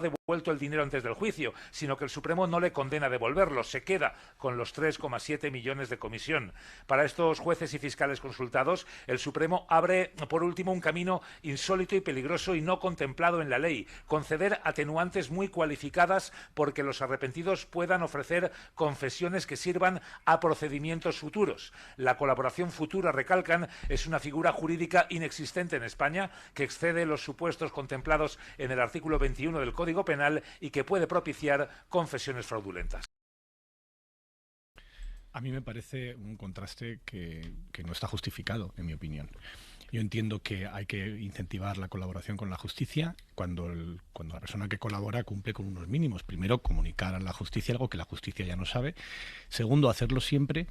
devuelto el dinero antes del juicio, sino que el Supremo no le condena a devolverlo, se queda con los 3,7 millones de comisión. Para estos jueces y fiscales consultados, el Supremo abre, por último, un camino insólito y peligroso y no contemplado en la ley: conceder atenuantes muy cualificadas porque los arrepentidos puedan ofrecer confesiones que sirvan a procedimientos futuros. La colaboración futura, recalcan, es una figura jurídica inexistente en España, que excede los supuestos contemplados en el artículo 21 del Código Penal y que puede propiciar confesiones fraudulentas. A mí me parece un contraste que no está justificado, en mi opinión. Yo entiendo que hay que incentivar la colaboración con la justicia cuando la persona que colabora cumple con unos mínimos. Primero, comunicar a la justicia algo que la justicia ya no sabe. Segundo, hacerlo siempre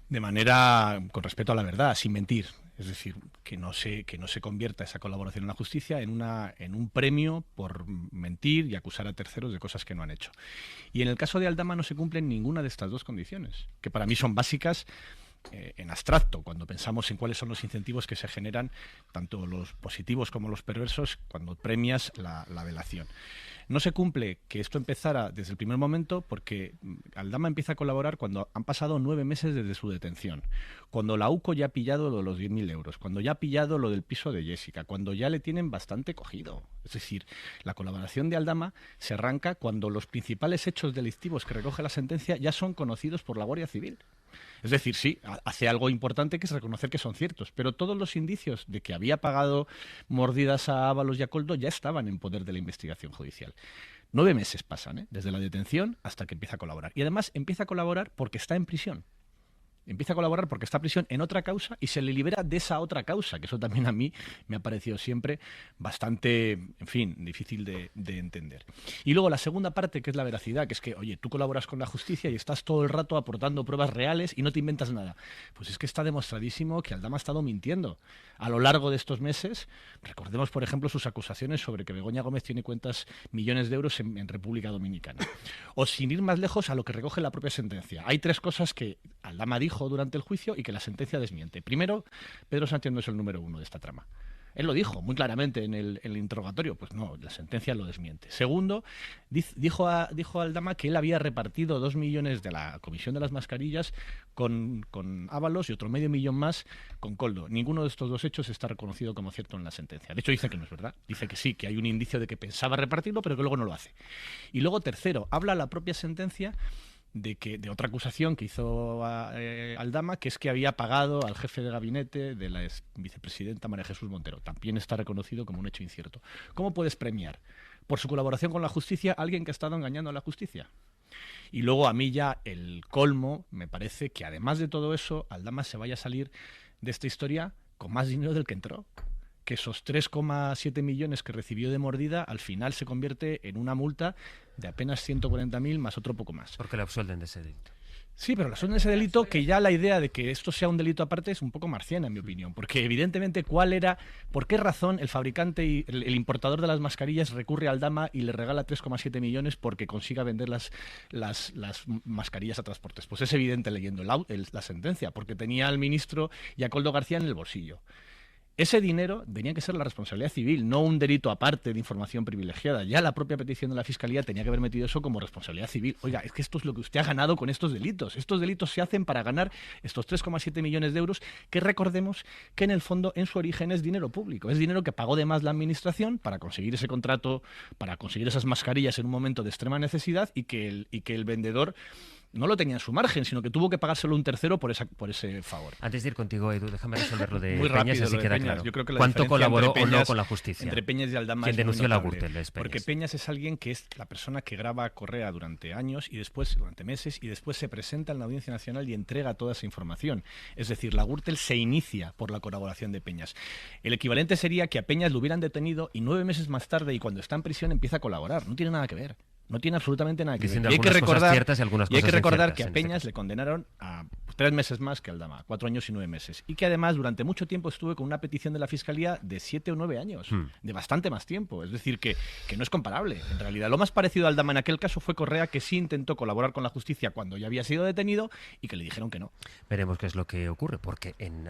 de manera con respeto a la verdad, sin mentir. Es decir, que no se convierta esa colaboración en la justicia en un premio por mentir y acusar a terceros de cosas que no han hecho. Y en el caso de Aldama no se cumplen ninguna de estas dos condiciones, que para mí son básicas en abstracto, cuando pensamos en cuáles son los incentivos que se generan, tanto los positivos como los perversos, cuando premias la delación. No se cumple que esto empezara desde el primer momento porque Aldama empieza a colaborar cuando han pasado 9 meses desde su detención, cuando la UCO ya ha pillado lo de los 10.000 euros, cuando ya ha pillado lo del piso de Jessica, cuando ya le tienen bastante cogido. Es decir, la colaboración de Aldama se arranca cuando los principales hechos delictivos que recoge la sentencia ya son conocidos por la Guardia Civil. Es decir, sí, hace algo importante que es reconocer que son ciertos, pero todos los indicios de que había pagado mordidas a Ábalos y a Koldo ya estaban en poder de la investigación judicial. 9 meses pasan, desde la detención hasta que empieza a colaborar. Y además empieza a colaborar porque está en prisión. Empieza a colaborar porque está en prisión en otra causa y se le libera de esa otra causa, que eso también a mí me ha parecido siempre bastante, en fin, difícil de entender. Y luego la segunda parte, que es la veracidad, que es que, oye, tú colaboras con la justicia y estás todo el rato aportando pruebas reales y no te inventas nada. Pues es que está demostradísimo que Aldama ha estado mintiendo a lo largo de estos meses. Recordemos, por ejemplo, sus acusaciones sobre que Begoña Gómez tiene cuentas millones de euros en República Dominicana. O sin ir más lejos a lo que recoge la propia sentencia. Hay 3 cosas que Aldama dijo durante el juicio y que la sentencia desmiente. Primero, Pedro Sánchez no es el número 1 de esta trama. Él lo dijo muy claramente en el interrogatorio. Pues no, la sentencia lo desmiente. Segundo, dijo Aldama que él había repartido 2 millones de la comisión de las mascarillas con Ábalos y otro medio millón más con Koldo. Ninguno de estos 2 hechos está reconocido como cierto en la sentencia. De hecho, dice que no es verdad. Dice que sí, que hay un indicio de que pensaba repartirlo, pero que luego no lo hace. Y luego, tercero, habla la propia sentencia de otra acusación que hizo Aldama, que es que había pagado al jefe de gabinete de la vicepresidenta María Jesús Montero. También está reconocido como un hecho incierto. ¿Cómo puedes premiar por su colaboración con la justicia a alguien que ha estado engañando a la justicia? Y luego, a mí ya el colmo me parece que, además de todo eso, Aldama se vaya a salir de esta historia con más dinero del que entró. Que esos 3,7 millones que recibió de mordida al final se convierte en una multa de apenas 140.000 más otro poco más. Porque le absuelden de ese delito. Sí, pero le absuelden de ese delito, que ya la idea de que esto sea un delito aparte es un poco marciana, en mi opinión. Porque evidentemente, ¿por qué razón el fabricante y el importador de las mascarillas recurre a Aldama y le regala 3,7 millones porque consiga vender las mascarillas a Transportes? Pues es evidente leyendo la sentencia, porque tenía al ministro y a Koldo García en el bolsillo. Ese dinero tenía que ser la responsabilidad civil, no un delito aparte de información privilegiada. Ya la propia petición de la Fiscalía tenía que haber metido eso como responsabilidad civil. Oiga, es que esto es lo que usted ha ganado con estos delitos. Estos delitos se hacen para ganar estos 3,7 millones de euros, que recordemos que en el fondo, en su origen, es dinero público. Es dinero que pagó de más la Administración para conseguir ese contrato, para conseguir esas mascarillas en un momento de extrema necesidad y que el vendedor no lo tenía en su margen, sino que tuvo que pagárselo un tercero por ese favor. Antes de ir contigo, Edu, déjame resolver lo de Muy Peñas, rápido, así lo de queda Peñas. claro. Yo creo que la ¿Cuánto diferencia colaboró entre o no Peñas, con la justicia? Entre Peñas y Aldama ¿Quién es muy denunció la notable, Gürtel? Es Peñas. Porque Peñas es alguien que es la persona que graba a Correa durante años y después, durante meses, y después se presenta en la Audiencia Nacional y entrega toda esa información. Es decir, la Gürtel se inicia por la colaboración de Peñas. El equivalente sería que a Peñas lo hubieran detenido y 9 meses más tarde, y cuando está en prisión, empieza a colaborar. No tiene nada que ver. No tiene absolutamente nada que ver. Y hay que recordar que a Peñas le condenaron a 3 meses más que a Aldama, 4 años y 9 meses. Y que además durante mucho tiempo estuve con una petición de la Fiscalía de 7 o 9 años, de bastante más tiempo. Es decir, que no es comparable. En realidad, lo más parecido a Aldama en aquel caso fue Correa, que sí intentó colaborar con la justicia cuando ya había sido detenido y que le dijeron que no. Veremos qué es lo que ocurre, porque en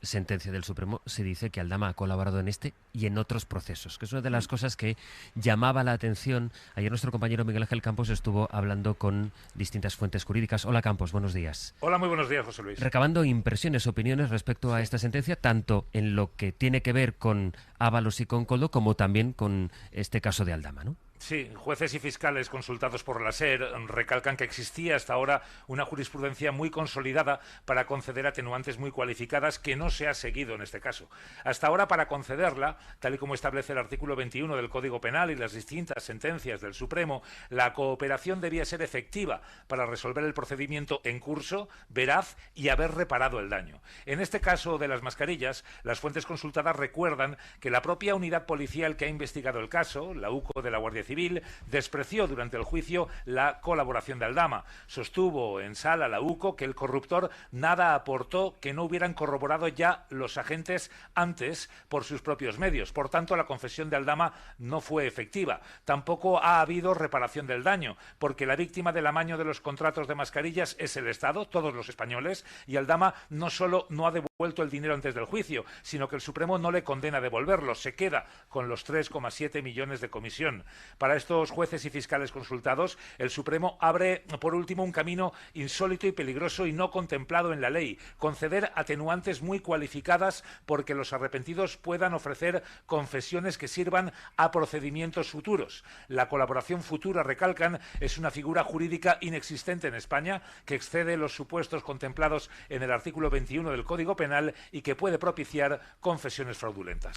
sentencia del Supremo se dice que Aldama ha colaborado en este y en otros procesos, que es una de las cosas que llamaba la atención. Ayer nuestro compañero Miguel Ángel Campos estuvo hablando con distintas fuentes jurídicas. Hola Campos, buenos días. Hola, muy buenos días, José Luis. Recabando impresiones, opiniones respecto a esta sentencia, tanto en lo que tiene que ver con Ábalos y con Koldo, como también con este caso de Aldama, ¿no? Sí, jueces y fiscales consultados por la SER recalcan que existía hasta ahora una jurisprudencia muy consolidada para conceder atenuantes muy cualificadas que no se ha seguido en este caso. Hasta ahora, para concederla, tal y como establece el artículo 21 del Código Penal y las distintas sentencias del Supremo, la cooperación debía ser efectiva para resolver el procedimiento en curso, veraz y haber reparado el daño. En este caso de las mascarillas, las fuentes consultadas recuerdan que la propia unidad policial que ha investigado el caso, la UCO de la Guardia Civil, despreció durante el juicio la colaboración de Aldama. Sostuvo en sala la UCO que el corruptor nada aportó que no hubieran corroborado ya los agentes antes por sus propios medios. Por tanto, la confesión de Aldama no fue efectiva. Tampoco ha habido reparación del daño, porque la víctima del amaño de los contratos de mascarillas es el Estado, todos los españoles, y Aldama no solo no ha devuelto el dinero antes del juicio, sino que el Supremo no le condena a devolverlo, se queda con los 3,7 millones de comisión. Para estos jueces y fiscales consultados, el Supremo abre, por último, un camino insólito y peligroso y no contemplado en la ley: conceder atenuantes muy cualificadas porque los arrepentidos puedan ofrecer confesiones que sirvan a procedimientos futuros. La colaboración futura, recalcan, es una figura jurídica inexistente en España, que excede los supuestos contemplados en el artículo 21 del Código Penal y que puede propiciar confesiones fraudulentas.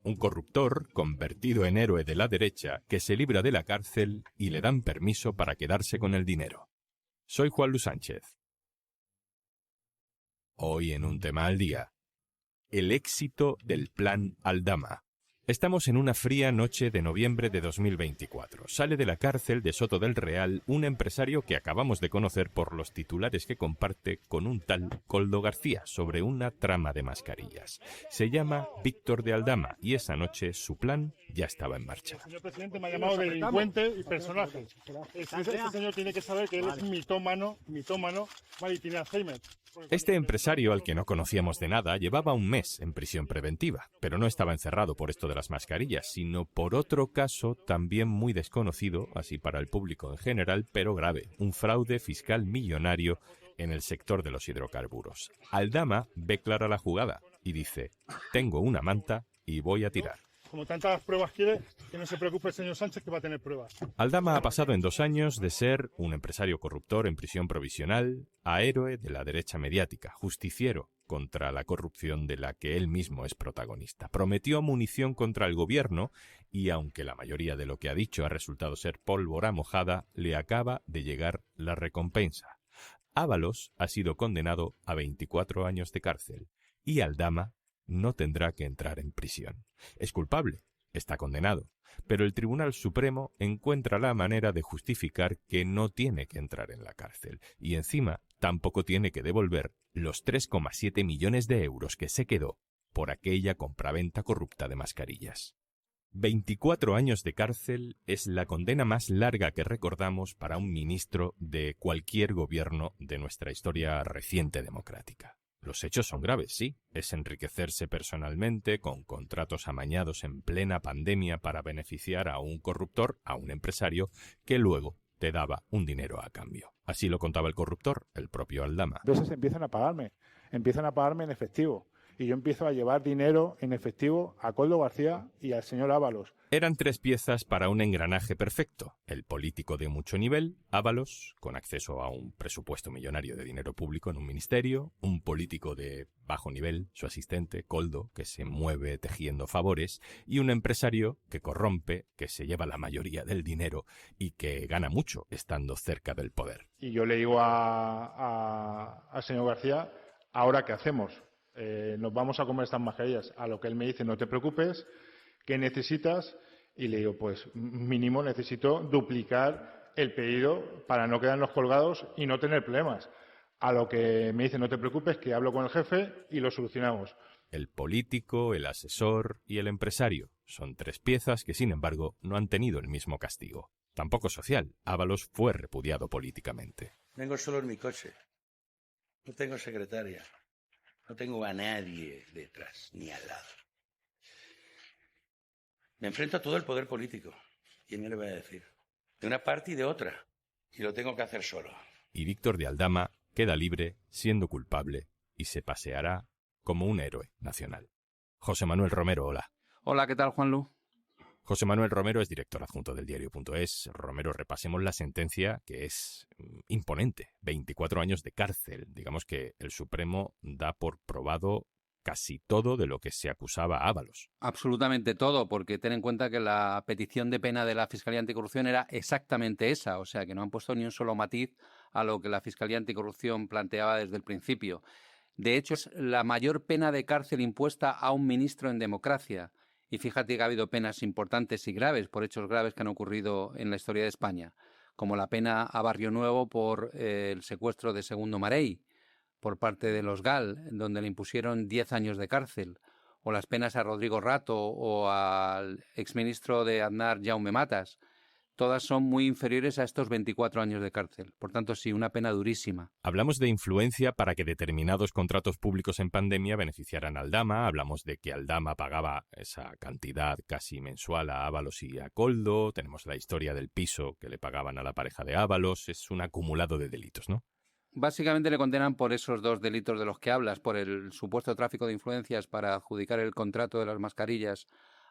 Un corruptor convertido en héroe de la derecha que se libra de la cárcel y le dan permiso para quedarse con el dinero. Soy Juan Luis Sánchez. Hoy en un tema al día. El éxito del plan Aldama. Estamos en una fría noche de noviembre de 2024. Sale de la cárcel de Soto del Real un empresario que acabamos de conocer por los titulares que comparte con un tal Koldo García sobre una trama de mascarillas. Se llama Víctor de Aldama y esa noche su plan ya estaba en marcha. El señor presidente me ha llamado delincuente y personaje. Este señor tiene que saber que él es mitómano, vale, y tiene Alzheimer. Este empresario, al que no conocíamos de nada, llevaba un mes en prisión preventiva, pero no estaba encerrado por esto de las mascarillas, sino por otro caso también muy desconocido, así para el público en general, pero grave: un fraude fiscal millonario en el sector de los hidrocarburos. Aldama ve clara la jugada y dice: tengo una manta y voy a tirar. Como tantas pruebas quiere, que no se preocupe el señor Sánchez, que va a tener pruebas. Aldama ha pasado en 2 años de ser un empresario corruptor en prisión provisional a héroe de la derecha mediática, justiciero contra la corrupción de la que él mismo es protagonista. Prometió munición contra el gobierno y, aunque la mayoría de lo que ha dicho ha resultado ser pólvora mojada, le acaba de llegar la recompensa. Ábalos ha sido condenado a 24 años de cárcel y Aldama no tendrá que entrar en prisión. Es culpable, está condenado, pero el Tribunal Supremo encuentra la manera de justificar que no tiene que entrar en la cárcel y encima tampoco tiene que devolver los 3,7 millones de euros que se quedó por aquella compraventa corrupta de mascarillas. 24 años de cárcel es la condena más larga que recordamos para un ministro de cualquier gobierno de nuestra historia reciente democrática. Los hechos son graves, sí. Es enriquecerse personalmente con contratos amañados en plena pandemia para beneficiar a un corruptor, a un empresario, que luego te daba un dinero a cambio. Así lo contaba el corruptor, el propio Aldama. A veces empiezan a pagarme en efectivo. Y yo empiezo a llevar dinero en efectivo a Koldo García y al señor Ábalos. Eran 3 piezas para un engranaje perfecto. El político de mucho nivel, Ábalos, con acceso a un presupuesto millonario de dinero público en un ministerio; un político de bajo nivel, su asistente, Koldo, que se mueve tejiendo favores; y un empresario que corrompe, que se lleva la mayoría del dinero y que gana mucho estando cerca del poder. Y yo le digo al señor García: ¿ahora qué hacemos? Nos vamos a comer estas mascarillas. A lo que él me dice: no te preocupes, ¿qué necesitas? Y le digo: pues mínimo necesito duplicar el pedido para no quedarnos colgados y no tener problemas. A lo que me dice: no te preocupes, que hablo con el jefe y lo solucionamos. El político, el asesor y el empresario son 3 piezas que, sin embargo, no han tenido el mismo castigo. Tampoco social. Ábalos fue repudiado políticamente. Vengo solo en mi coche. No tengo secretaria. No tengo a nadie detrás, ni al lado. Me enfrento a todo el poder político. ¿Quién me lo va a decir? De una parte y de otra. Y lo tengo que hacer solo. Y Víctor de Aldama queda libre siendo culpable y se paseará como un héroe nacional. José Manuel Romero, hola. Hola, ¿qué tal, Juanlu? José Manuel Romero es director adjunto del diario.es. Romero, repasemos la sentencia, que es imponente. 24 años de cárcel. Digamos que el Supremo da por probado casi todo de lo que se acusaba a Ábalos. Absolutamente todo, porque ten en cuenta que la petición de pena de la Fiscalía Anticorrupción era exactamente esa, o sea que no han puesto ni un solo matiz a lo que la Fiscalía Anticorrupción planteaba desde el principio. De hecho, es la mayor pena de cárcel impuesta a un ministro en democracia. Y fíjate que ha habido penas importantes y graves por hechos graves que han ocurrido en la historia de España, como la pena a Barrio Nuevo por el secuestro de Segundo Marey por parte de los GAL, donde le impusieron 10 años de cárcel, o las penas a Rodrigo Rato o al exministro de Aznar, Jaume Matas. Todas son muy inferiores a estos 24 años de cárcel. Por tanto, sí, una pena durísima. Hablamos de influencia para que determinados contratos públicos en pandemia beneficiaran a Aldama. Hablamos de que Aldama pagaba esa cantidad casi mensual a Ábalos y a Koldo. Tenemos la historia del piso que le pagaban a la pareja de Ábalos. Es un acumulado de delitos, ¿no? Básicamente le condenan por esos dos delitos de los que hablas, por el supuesto tráfico de influencias para adjudicar el contrato de las mascarillas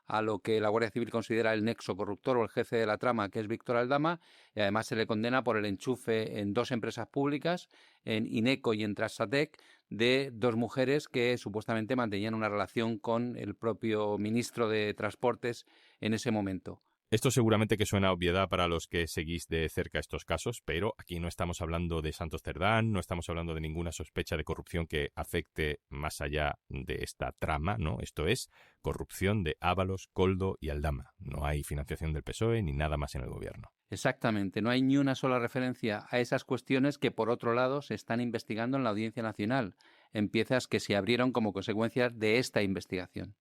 a lo que la Guardia Civil considera el nexo corruptor o el jefe de la trama, que es Víctor Aldama, y además se le condena por el enchufe en dos empresas públicas, en Ineco y en Transatec, de dos mujeres que supuestamente mantenían una relación con el propio ministro de Transportes en ese momento. Esto seguramente que suena a obviedad para los que seguís de cerca estos casos, pero aquí no estamos hablando de Santos Cerdán, no estamos hablando de ninguna sospecha de corrupción que afecte más allá de esta trama, ¿no? Esto es corrupción de Ábalos, Koldo y Aldama. No hay financiación del PSOE ni nada más en el gobierno. Exactamente, no hay ni una sola referencia a esas cuestiones que, por otro lado, se están investigando en la Audiencia Nacional, en piezas que se abrieron como consecuencia de esta investigación.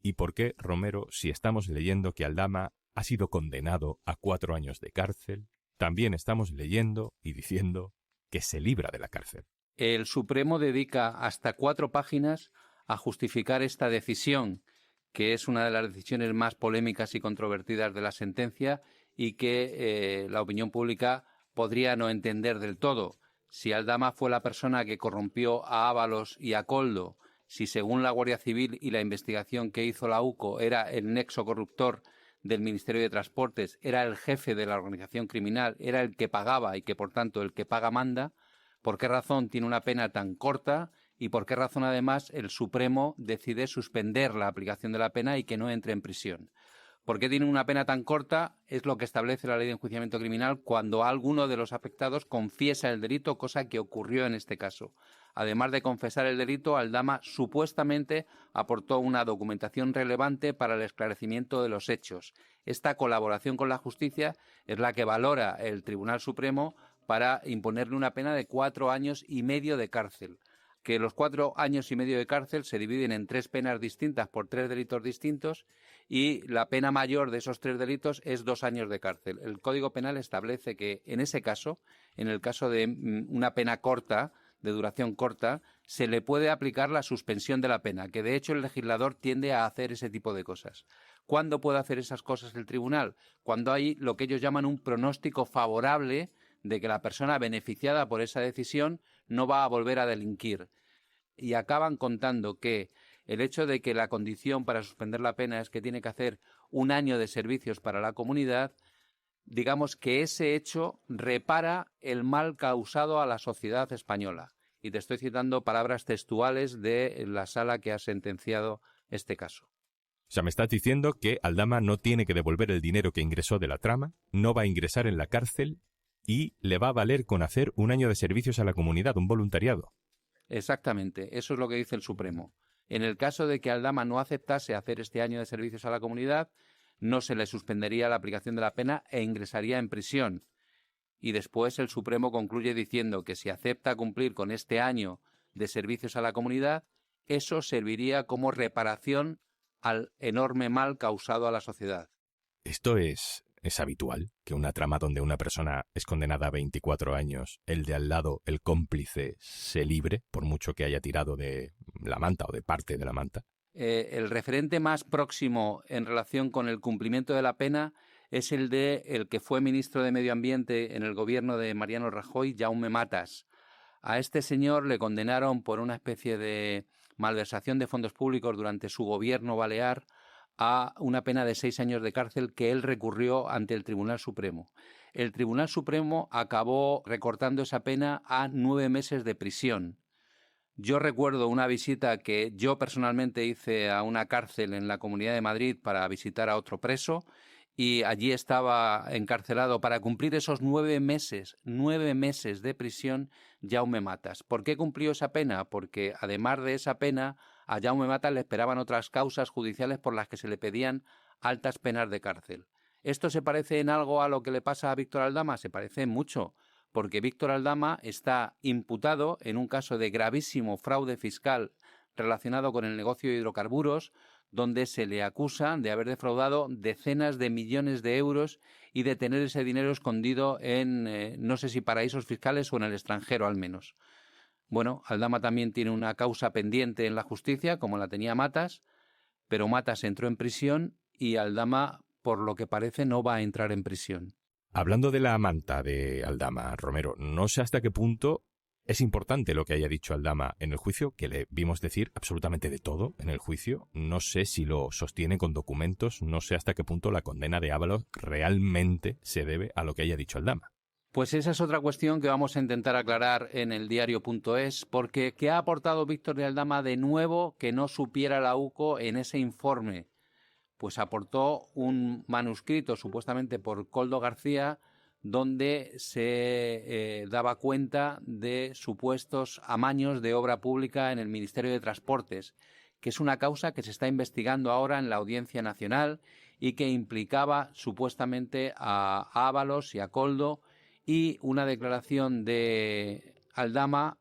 ¿Y por qué, Romero, si estamos leyendo que Aldama ha sido condenado a 4 años de cárcel, también estamos leyendo y diciendo que se libra de la cárcel? El Supremo dedica hasta 4 páginas a justificar esta decisión, que es una de las decisiones más polémicas y controvertidas de la sentencia y que la opinión pública podría no entender del todo. Si Aldama fue la persona que corrompió a Ábalos y a Koldo, si según la Guardia Civil y la investigación que hizo la UCO era el nexo corruptor del Ministerio de Transportes, era el jefe de la organización criminal, era el que pagaba y que por tanto el que paga manda, ¿por qué razón tiene una pena tan corta y por qué razón además el Supremo decide suspender la aplicación de la pena y que no entre en prisión? ¿Por qué tiene una pena tan corta? Es lo que establece la Ley de Enjuiciamiento Criminal cuando alguno de los afectados confiesa el delito, cosa que ocurrió en este caso. Además de confesar el delito, Aldama supuestamente aportó una documentación relevante para el esclarecimiento de los hechos. Esta colaboración con la justicia es la que valora el Tribunal Supremo para imponerle una pena de 4 años y medio de cárcel. Que los 4 años y medio de cárcel se dividen en 3 penas distintas por 3 delitos distintos y la pena mayor de esos 3 delitos es 2 años de cárcel. El Código Penal establece que en ese caso, en el caso de una pena corta, de duración corta, se le puede aplicar la suspensión de la pena, que de hecho el legislador tiende a hacer ese tipo de cosas. ¿Cuándo puede hacer esas cosas el tribunal? Cuando hay lo que ellos llaman un pronóstico favorable de que la persona beneficiada por esa decisión no va a volver a delinquir. Y acaban contando que el hecho de que la condición para suspender la pena es que tiene que hacer 1 año de servicios para la comunidad, digamos que ese hecho repara el mal causado a la sociedad española. Y te estoy citando palabras textuales de la sala que ha sentenciado este caso. O sea, me estás diciendo que Aldama no tiene que devolver el dinero que ingresó de la trama, no va a ingresar en la cárcel y le va a valer con hacer 1 año de servicios a la comunidad, un voluntariado. Exactamente, eso es lo que dice el Supremo. En el caso de que Aldama no aceptase hacer este año de servicios a la comunidad, no se le suspendería la aplicación de la pena e ingresaría en prisión. Y después el Supremo concluye diciendo que si acepta cumplir con este año de servicios a la comunidad, eso serviría como reparación al enorme mal causado a la sociedad. Esto es es habitual que una trama donde una persona es condenada a 24 años, el de al lado, el cómplice, se libre, por mucho que haya tirado de la manta o de parte de la manta? El referente más próximo en relación con el cumplimiento de la pena es el de el que fue ministro de Medio Ambiente en el gobierno de Mariano Rajoy, Jaume Matas. A este señor le condenaron por una especie de malversación de fondos públicos durante su gobierno balear a una pena de 6 años de cárcel que él recurrió ante el Tribunal Supremo. El Tribunal Supremo acabó recortando esa pena a 9 meses de prisión. Yo recuerdo una visita que yo personalmente hice a una cárcel en la Comunidad de Madrid para visitar a otro preso y allí estaba encarcelado para cumplir esos 9 meses de prisión Jaume Matas. ¿Por qué cumplió esa pena? Porque además de esa pena a Jaume Matas le esperaban otras causas judiciales por las que se le pedían altas penas de cárcel. ¿Esto se parece en algo a lo que le pasa a Víctor Aldama? Se parece mucho, porque Víctor Aldama está imputado en un caso de gravísimo fraude fiscal relacionado con el negocio de hidrocarburos, donde se le acusa de haber defraudado decenas de millones de euros y de tener ese dinero escondido en, no sé si paraísos fiscales o en el extranjero al menos. Bueno, Aldama también tiene una causa pendiente en la justicia, como la tenía Matas, pero Matas entró en prisión y Aldama, por lo que parece, no va a entrar en prisión. Hablando de la manta de Aldama, Romero, no sé hasta qué punto es importante lo que haya dicho Aldama en el juicio, que le vimos decir absolutamente de todo en el juicio. No sé si lo sostiene con documentos, no sé hasta qué punto la condena de Ábalos realmente se debe a lo que haya dicho Aldama. Pues esa es otra cuestión que vamos a intentar aclarar en el diario.es, porque ¿qué ha aportado Víctor de Aldama de nuevo que no supiera la UCO en ese informe? Pues aportó un manuscrito supuestamente por Koldo García donde se daba cuenta de supuestos amaños de obra pública en el Ministerio de Transportes, que es una causa que se está investigando ahora en la Audiencia Nacional y que implicaba supuestamente a Ábalos y a Koldo, y una declaración de Aldama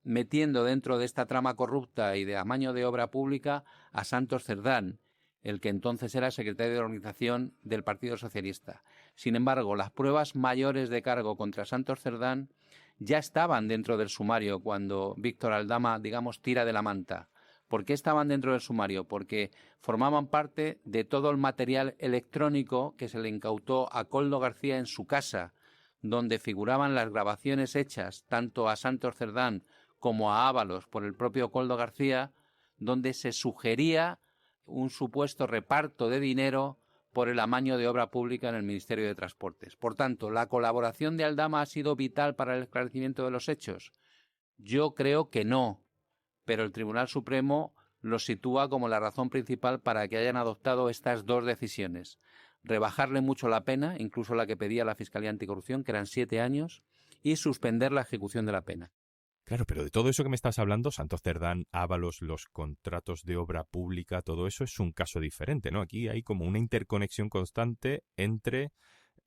metiendo dentro de esta trama corrupta y de amaño de obra pública a Santos Cerdán, el que entonces era secretario de organización del Partido Socialista. Sin embargo, las pruebas mayores de cargo contra Santos Cerdán ya estaban dentro del sumario cuando Víctor Aldama, digamos, tira de la manta. ¿Por qué estaban dentro del sumario? Porque formaban parte de todo el material electrónico que se le incautó a Koldo García en su casa, donde figuraban las grabaciones hechas tanto a Santos Cerdán como a Ábalos por el propio Koldo García, donde se sugería un supuesto reparto de dinero por el amaño de obra pública en el Ministerio de Transportes. Por tanto, ¿la colaboración de Aldama ha sido vital para el esclarecimiento de los hechos? Yo creo que no, pero el Tribunal Supremo lo sitúa como la razón principal para que hayan adoptado estas dos decisiones. Rebajarle mucho la pena, incluso la que pedía la Fiscalía Anticorrupción, que eran 7 años, y suspender la ejecución de la pena. Claro, pero de todo eso que me estás hablando, Santos Cerdán, Ábalos, los contratos de obra pública, todo eso es un caso diferente, ¿no? Aquí hay como una interconexión constante entre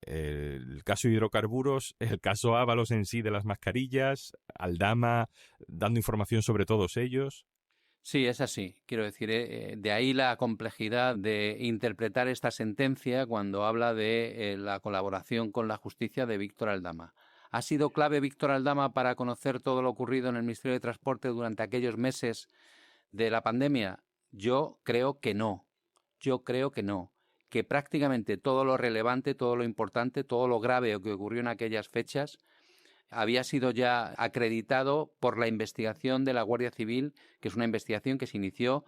el caso hidrocarburos, el caso Ábalos en sí de las mascarillas, Aldama dando información sobre todos ellos. Sí, es así. Quiero decir, de ahí la complejidad de interpretar esta sentencia cuando habla de la colaboración con la justicia de Víctor Aldama. ¿Ha sido clave Víctor Aldama para conocer todo lo ocurrido en el Ministerio de Transporte durante aquellos meses de la pandemia? Yo creo que no. Que prácticamente todo lo relevante, todo lo importante, todo lo grave que ocurrió en aquellas fechas había sido ya acreditado por la investigación de la Guardia Civil, que es una investigación que se inició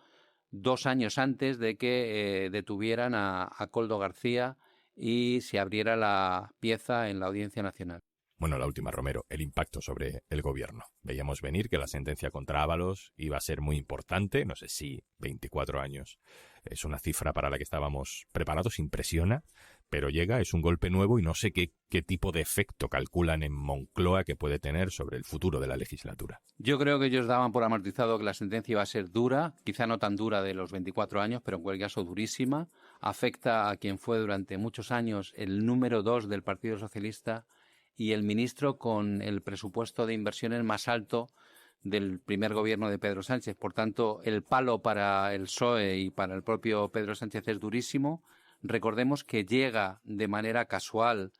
2 años antes de que detuvieran a Koldo García y se abriera la pieza en la Audiencia Nacional. Bueno, la última, Romero, el impacto sobre el gobierno. Veíamos venir que la sentencia contra Ábalos iba a ser muy importante, no sé si 24 años es una cifra para la que estábamos preparados, impresiona, pero llega, es un golpe nuevo y no sé qué tipo de efecto calculan en Moncloa que puede tener sobre el futuro de la legislatura. Yo creo que ellos daban por amortizado que la sentencia iba a ser dura, quizá no tan dura de los 24 años, pero en cualquier caso durísima. Afecta a quien fue durante muchos años el número 2 del Partido Socialista y el ministro con el presupuesto de inversiones más alto del primer gobierno de Pedro Sánchez. Por tanto, el palo para el PSOE y para el propio Pedro Sánchez es durísimo. Recordemos que llega de manera casual,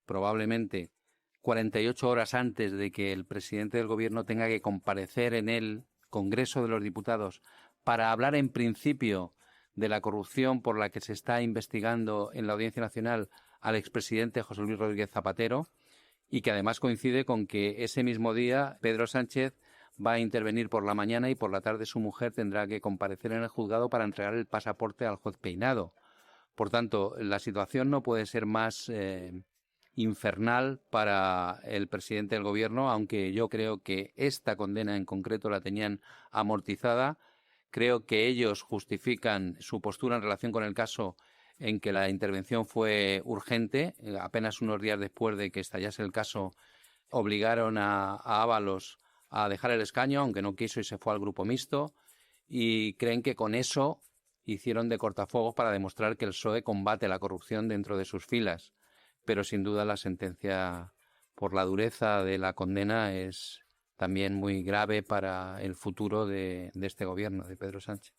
probablemente 48 horas antes de que el presidente del Gobierno tenga que comparecer en el Congreso de los Diputados para hablar en principio de la corrupción por la que se está investigando en la Audiencia Nacional al expresidente José Luis Rodríguez Zapatero, y que además coincide con que ese mismo día Pedro Sánchez va a intervenir por la mañana y por la tarde su mujer tendrá que comparecer en el juzgado para entregar el pasaporte al juez Peinado. Por tanto, la situación no puede ser más infernal para el presidente del Gobierno, aunque yo creo que esta condena en concreto la tenían amortizada. Creo que ellos justifican su postura en relación con el caso en que la intervención fue urgente. Apenas unos días después de que estallase el caso, obligaron a Ábalos a dejar el escaño, aunque no quiso y se fue al grupo mixto, y creen que con eso hicieron de cortafuegos para demostrar que el PSOE combate la corrupción dentro de sus filas. Pero sin duda la sentencia, por la dureza de la condena, es también muy grave para el futuro de este gobierno, de Pedro Sánchez.